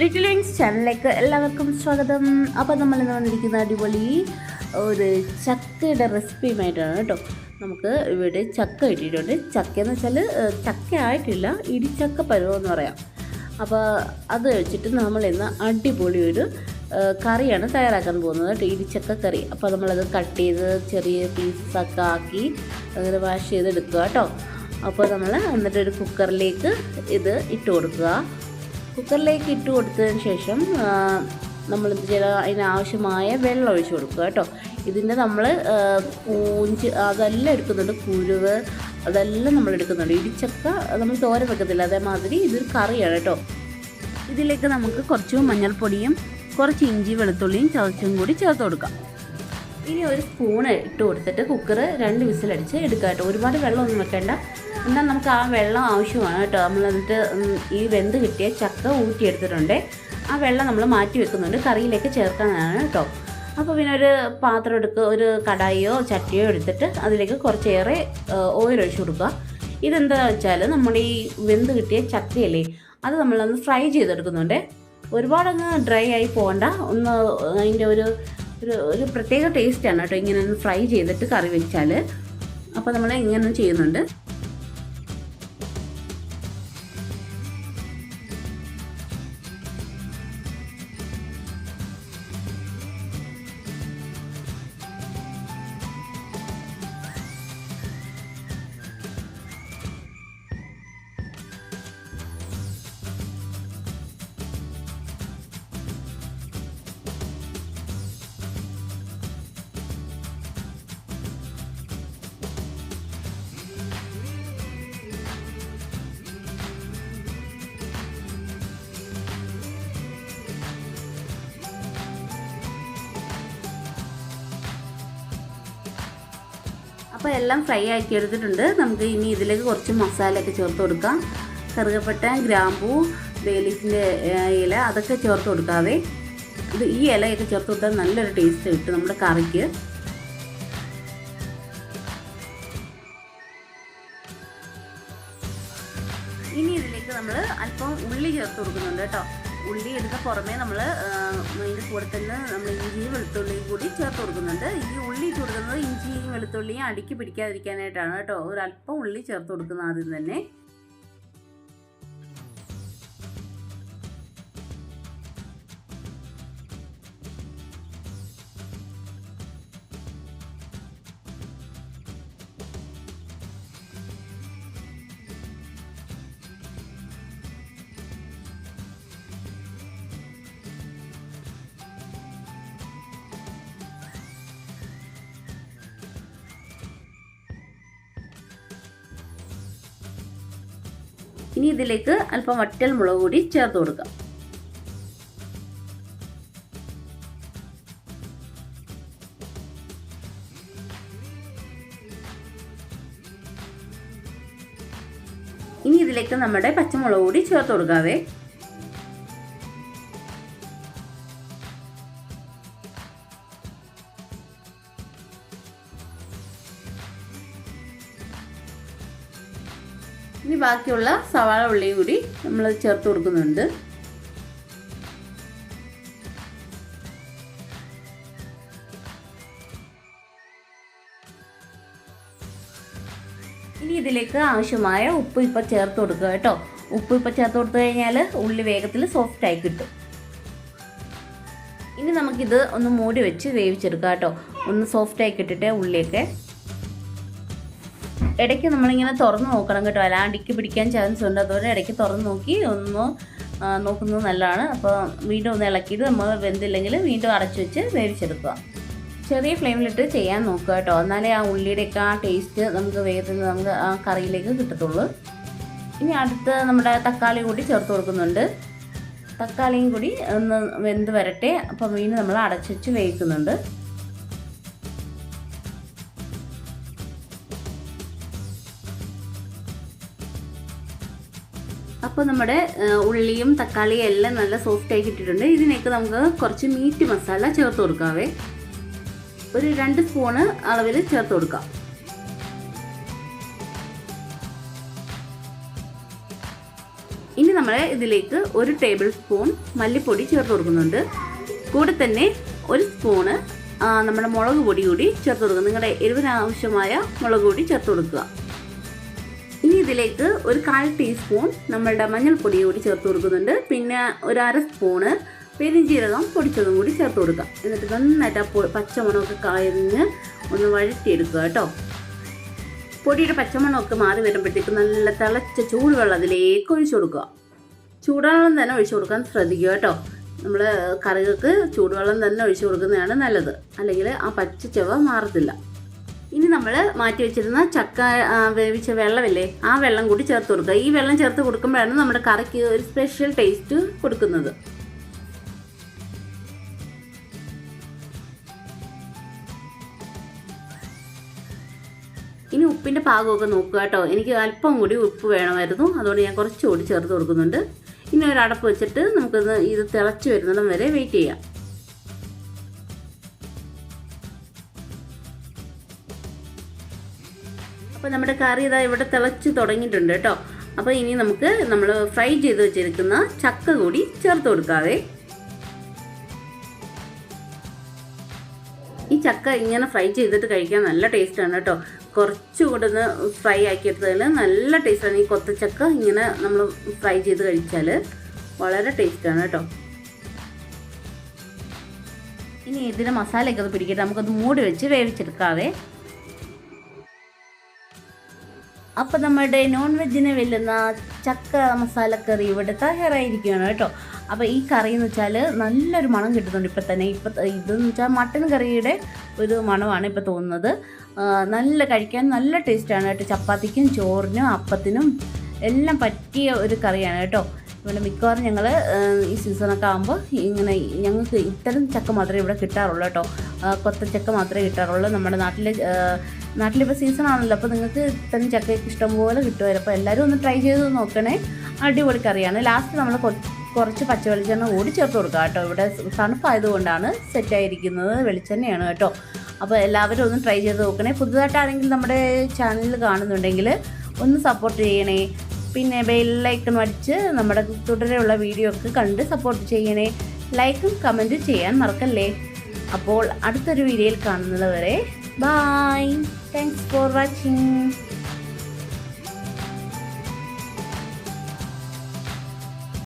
Little wings ചാനലിലേക്ക് എല്ലാവർക്കും സ്വാഗതം. അപ്പോൾ നമ്മളിന്ന് വന്നിരിക്കുന്ന അടിപൊളി ഒരു ചക്കയുടെ റെസിപ്പിയുമായിട്ടാണ് കേട്ടോ. നമുക്ക് ഇവിടെ ചക്ക കിട്ടിയിട്ടുണ്ട്. ചക്കയെന്ന് വെച്ചാൽ ചക്ക ആയിട്ടില്ല, ഇടിച്ചക്ക പരുവമെന്ന് പറയാം. അപ്പോൾ അത് വെച്ചിട്ട് നമ്മളിന്ന് അടിപൊളി ഒരു കറിയാണ് തയ്യാറാക്കാൻ പോകുന്നത് കേട്ടോ, ഇടിച്ചക്ക കറി. അപ്പോൾ നമ്മളത് കട്ട് ചെയ്ത് ചെറിയ പീസൊക്കെ ആക്കി അങ്ങനെ വാഷ് ചെയ്തെടുക്കുക കേട്ടോ. അപ്പോൾ നമ്മൾ എന്നിട്ടൊരു കുക്കറിലേക്ക് ഇത് ഇട്ട് കൊടുക്കുക. കുക്കറിലേക്ക് ഇട്ട് കൊടുത്തതിന് ശേഷം നമ്മൾ അതിനാവശ്യമായ വെള്ളം ഒഴിച്ച് കൊടുക്കുക കേട്ടോ. ഇതിൻ്റെ നമ്മൾ കൂഞ്ച് അതെല്ലാം എടുക്കുന്നുണ്ട്, കുരുവ് അതെല്ലാം നമ്മൾ എടുക്കുന്നുണ്ട്. ഇടിച്ചക്ക നമ്മൾ തോരൻ വെക്കത്തില്ല, അതേമാതിരി ഇതൊരു കറിയാണ് കേട്ടോ. ഇതിലേക്ക് നമുക്ക് കുറച്ച് മഞ്ഞൾപ്പൊടിയും കുറച്ച് ഇഞ്ചി വെളുത്തുള്ളിയും ചതച്ചും കൂടി ചേർത്ത് കൊടുക്കാം. ഇനി ഒരു സ്പൂണ് ഇട്ട് കൊടുത്തിട്ട് കുക്കർ 2 വിസിലടിച്ച് എടുക്കുക കേട്ടോ. ഒരുപാട് വെള്ളമൊന്നും വെക്കേണ്ട, എന്നാൽ നമുക്ക് ആ വെള്ളം ആവശ്യമാണ് കേട്ടോ. നമ്മൾ എന്നിട്ട് ഈ വെന്ത് കിട്ടിയ ചക്ക ഊറ്റിയെടുത്തിട്ടുണ്ട്, ആ വെള്ളം നമ്മൾ മാറ്റി വെക്കുന്നുണ്ട്, കറിയിലേക്ക് ചേർക്കാനാണ് കേട്ടോ. അപ്പോൾ പിന്നെ ഒരു പാത്രം എടുക്കുക, ഒരു കടായിയോ ചട്ടിയോ എടുത്തിട്ട് അതിലേക്ക് കുറച്ചേറെ ഓയിൽ ഒഴിച്ച് കൊടുക്കുക. ഇതെന്താ വെച്ചാൽ നമ്മുടെ ഈ വെന്ത് കിട്ടിയ ചക്കയല്ലേ, അത് നമ്മളൊന്ന് ഫ്രൈ ചെയ്തെടുക്കുന്നുണ്ട്. ഒരുപാടങ്ങ് ഡ്രൈ ആയി പോകണ്ട, ഒന്ന് അതിൻ്റെ ഒരു പ്രത്യേക ടേസ്റ്റാണ് കേട്ടോ ഇങ്ങനെ ഒന്ന് ഫ്രൈ ചെയ്തിട്ട് കറി വെച്ചാൽ. അപ്പോൾ നമ്മൾ ഇങ്ങനെ ചെയ്യുന്നുണ്ട്. അപ്പോൾ എല്ലാം ഫ്രൈ ആക്കി എടുത്തിട്ടുണ്ട്. നമുക്ക് ഇനി ഇതിലേക്ക് കുറച്ച് മസാലയൊക്കെ ചേർത്ത് കൊടുക്കാം. കറുകപ്പട്ട, ഗ്രാമ്പൂ, ബേലീഫിൻ്റെ ഇല അതൊക്കെ ചേർത്ത് കൊടുക്കാതെ ഈ ഇലയൊക്കെ ചേർത്ത് കൊടുത്താൽ നല്ലൊരു ടേസ്റ്റ് കിട്ടും നമ്മുടെ കറിക്ക്. ഇനി ഇതിലേക്ക് നമ്മൾ അല്പം ഉള്ളി ചേർത്ത് കൊടുക്കുന്നുണ്ട് കേട്ടോ. ഉള്ളി എടുത്ത പുറമേ നമ്മൾ അതിൻ്റെ കൂടെ തന്നെ നമ്മൾ ഇഞ്ചിയും വെളുത്തുള്ളിയും കൂടി ചേർത്ത് കൊടുക്കുന്നുണ്ട്. ഈ ഉള്ളി ഇട്ട് കൊടുക്കുന്നത് ഇഞ്ചിയും വെളുത്തുള്ളിയും അടുക്കി പിടിക്കാതിരിക്കാനായിട്ടാണ് കേട്ടോ. ഒരല്പം ഉള്ളി ചേർത്ത് കൊടുക്കുന്നത് ആദ്യം തന്നെ. ഇനി ഇതിലേക്ക് അല്പം വറ്റൽ മുളക് കൂടി ചേർത്ത് കൊടുക്കാം. ഇനി ഇതിലേക്ക് നമ്മുടെ പച്ചമുളക് കൂടി ചേർത്ത് കൊടുക്കാവേ. ഇനി ബാക്കിയുള്ള സവാള ഉള്ളിയും കൂടി നമ്മൾ ചേർത്ത് കൊടുക്കുന്നുണ്ട്. ഇനി ഇതിലേക്ക് ആവശ്യമായ ഉപ്പ് ഇപ്പം ചേർത്ത് കൊടുക്കുക കേട്ടോ. ഉപ്പ് ഇപ്പം ചേർത്ത് കൊടുത്തു കഴിഞ്ഞാൽ ഉള്ളി വേഗത്തിൽ സോഫ്റ്റായി കിട്ടും. ഇനി നമുക്കിത് ഒന്ന് മൂടി വെച്ച് വേവിച്ചെടുക്കാം കേട്ടോ. ഒന്ന് സോഫ്റ്റായി കിട്ടിയിട്ട് ഉള്ളിയൊക്കെ ഇടയ്ക്ക് നമ്മളിങ്ങനെ തുറന്ന് നോക്കണം കേട്ടോ, അല്ലാണ്ടിക്ക് പിടിക്കാൻ ചാൻസ് ഉണ്ട്. അതുപോലെ ഇടയ്ക്ക് തുറന്ന് നോക്കി ഒന്ന് നോക്കുന്നത് നല്ലതാണ്. അപ്പോൾ വീണ്ടും ഒന്ന് ഇളക്കിയിട്ട് നമ്മൾ വെന്തില്ലെങ്കിൽ വീണ്ടും അടച്ചു വെച്ച് വേവിച്ചെടുക്കുക. ചെറിയ ഫ്ലെയിമിലിട്ട് ചെയ്യാൻ നോക്കുക കേട്ടോ, എന്നാലേ ആ ഉള്ളിയുടെയൊക്കെ ആ ടേസ്റ്റ് നമുക്ക് വേഗത്തിൽ നമുക്ക് ആ കറിയിലേക്ക് കിട്ടത്തുള്ളൂ. ഇനി അടുത്ത് നമ്മുടെ തക്കാളി കൂടി ചേർത്ത് കൊടുക്കുന്നുണ്ട്. തക്കാളിയും കൂടി ഒന്ന് വെന്ത് വരട്ടെ. അപ്പോൾ വീണ്ടും നമ്മൾ അടച്ചു വെച്ച് വേവിക്കുന്നുണ്ട്. അപ്പോൾ നമ്മുടെ ഉള്ളിയും തക്കാളിയും എല്ലാം നല്ല സോഫ്റ്റായി കിട്ടിയിട്ടുണ്ട്. ഇതിലേക്ക് നമുക്ക് കുറച്ച് മീറ്റ് മസാല ചേർത്ത് കൊടുക്കാവേ. ഒരു 2 സ്പൂണ് അളവിൽ ചേർത്ത് കൊടുക്കാം. ഇനി നമ്മൾ ഇതിലേക്ക് 1 ടേബിൾ സ്പൂൺ മല്ലിപ്പൊടി ചേർത്ത് കൊടുക്കുന്നുണ്ട്. കൂടെ തന്നെ 1 സ്പൂണ് നമ്മുടെ മുളക് പൊടി കൂടി ചേർത്ത് കൊടുക്കുക. നിങ്ങളുടെ എരിവിന് ആവശ്യമായ മുളക് പൊടി ചേർത്ത് കൊടുക്കുക. ഇനി ഇതിലേക്ക് 1/4 ടീസ്പൂൺ നമ്മളുടെ മഞ്ഞൾപ്പൊടി കൂടി ചേർത്ത് കൊടുക്കുന്നുണ്ട്. പിന്നെ 1/2 സ്പൂണ് പെരുംജീരകം പൊടിച്ചതും കൂടി ചേർത്ത് കൊടുക്കുക. എന്നിട്ട് നന്നായിട്ട് പച്ചമണമൊക്കെ കളഞ്ഞ് ഒന്ന് വഴറ്റിയെടുക്കുക കേട്ടോ. പൊടിയുടെ പച്ചമണമൊക്കെ മാറി വരുമ്പോഴത്തേക്ക് നല്ല തിളച്ച ചൂടുവെള്ളം അതിലേക്ക് ഒഴിച്ചു കൊടുക്കുക. ചൂടുവെള്ളം തന്നെ ഒഴിച്ചു കൊടുക്കാൻ ശ്രദ്ധിക്കുക കേട്ടോ. നമ്മൾ കറികൾക്ക് ചൂടുവെള്ളം തന്നെ ഒഴിച്ചു കൊടുക്കുന്നതാണ് നല്ലത്, അല്ലെങ്കിൽ ആ പച്ച ചുവ മാറത്തില്ല. ഇനി നമ്മൾ മാറ്റി വെച്ചിരുന്ന ചക്ക വേവിച്ച വെള്ളമില്ലേ, ആ വെള്ളം കൂടി ചേർത്ത് കൊടുക്കുക. ഈ വെള്ളം ചേർത്ത് കൊടുക്കുമ്പോഴാണ് നമ്മുടെ കറിക്ക് ഒരു സ്പെഷ്യൽ ടേസ്റ്റ് കൊടുക്കുന്നത്. ഇനി ഉപ്പിൻ്റെ പാകമൊക്കെ നോക്കുക കേട്ടോ. എനിക്ക് അല്പം കൂടി ഉപ്പ് വേണമായിരുന്നു, അതുകൊണ്ട് ഞാൻ കുറച്ചുകൂടി ചേർത്ത് കൊടുക്കുന്നുണ്ട്. ഇനി ഒരു അടപ്പ് വെച്ചിട്ട് നമുക്കിത് തിളച്ച് വരുന്നിടം വരെ വെയിറ്റ് ചെയ്യാം. അപ്പോൾ നമ്മുടെ കറി ഇതാ ഇവിടെ തിളച്ച് തുടങ്ങിയിട്ടുണ്ട് കേട്ടോ. അപ്പോൾ ഇനി നമ്മൾ ഫ്രൈ ചെയ്ത് വെച്ചിരിക്കുന്ന ചക്ക കൂടി ചേർത്ത് കൊടുക്കാവേ. ഈ ചക്ക ഇങ്ങനെ ഫ്രൈ ചെയ്തിട്ട് കഴിക്കാൻ നല്ല ടേസ്റ്റാണ് കേട്ടോ. കുറച്ചുകൂടെ ഒന്ന് ഫ്രൈ ആക്കിയെടുത്തതിൽ നല്ല ടേസ്റ്റാണ്. ഈ കൊത്തച്ചക്ക ഇങ്ങനെ നമ്മൾ ഫ്രൈ ചെയ്ത് കഴിച്ചാൽ വളരെ ടേസ്റ്റാണ് കേട്ടോ. ഇനി ഇതിന് മസാലയൊക്കെ ഒന്ന് പിടിക്കട്ടെ, നമുക്കത് മൂടി വെച്ച് വേവിച്ചെടുക്കാവേ. അപ്പോൾ നമ്മുടെ നോൺ വെജിനെ വെല്ലുന്ന ചക്ക മസാലക്കറി ഇവിടെ തയ്യാറായിരിക്കുകയാണ് കേട്ടോ. അപ്പോൾ ഈ കറി എന്ന് വെച്ചാൽ നല്ലൊരു മണം കിട്ടുന്നുണ്ട് ഇപ്പം തന്നെ. ഇതെന്ന് വെച്ചാൽ മട്ടൻ കറിയുടെ ഒരു മണമാണ് ഇപ്പോൾ തോന്നുന്നത്. നല്ല കഴിക്കാൻ നല്ല ടേസ്റ്റാണ് കേട്ടോ. ചപ്പാത്തിക്കും ചോറിനും അപ്പത്തിനും എല്ലാം പറ്റിയ ഒരു കറിയാണ് കേട്ടോ. ഇവിടെ മിക്കവാറും ഞങ്ങൾ ഈ സീസണൊക്കെ ആകുമ്പോൾ ഞങ്ങൾക്ക് ഇത്തരം ചക്ക മാത്രമേ ഇവിടെ കിട്ടാറുള്ളൂ കേട്ടോ. കൊത്തച്ചക്ക മാത്രമേ കിട്ടാറുള്ളൂ. നമ്മുടെ നാട്ടിലിപ്പോൾ സീസണാണല്ലോ, അപ്പോൾ നിങ്ങൾക്ക് ഇത്തരം ചക്കയൊക്കെ ഇഷ്ടംപോലെ കിട്ടുമായിരുന്നു. അപ്പോൾ എല്ലാവരും ഒന്ന് ട്രൈ ചെയ്ത് നോക്കണേ. അടിപൊളി കറിയാണ്. ലാസ്റ്റ് നമ്മൾ കുറച്ച് പച്ച വെളിച്ചെണ്ണ കൂടി ചേർത്ത് കൊടുക്കുക കേട്ടോ. ഇവിടെ തണുപ്പായതുകൊണ്ടാണ് സെറ്റായിരിക്കുന്നത്, വെളിച്ചെണ്ണയാണ് കേട്ടോ. അപ്പോൾ എല്ലാവരും ഒന്ന് ട്രൈ ചെയ്ത് നോക്കണേ. പുതുതായിട്ട് ആരെങ്കിലും നമ്മുടെ ചാനലിൽ കാണുന്നുണ്ടെങ്കിൽ ഒന്ന് സപ്പോർട്ട് ചെയ്യണേ. പിന്നെ ബെല്ലൈക്കൺ അടിച്ച് നമ്മുടെ തുടരെയുള്ള വീഡിയോ ഒക്കെ കണ്ട് സപ്പോർട്ട് ചെയ്യണേ. ലൈക്കും കമൻറ്റും ചെയ്യാൻ മറക്കല്ലേ. അപ്പോൾ അടുത്തൊരു വീഡിയോയിൽ കാണുന്നത് വരെ ബൈ. Thanks for watching.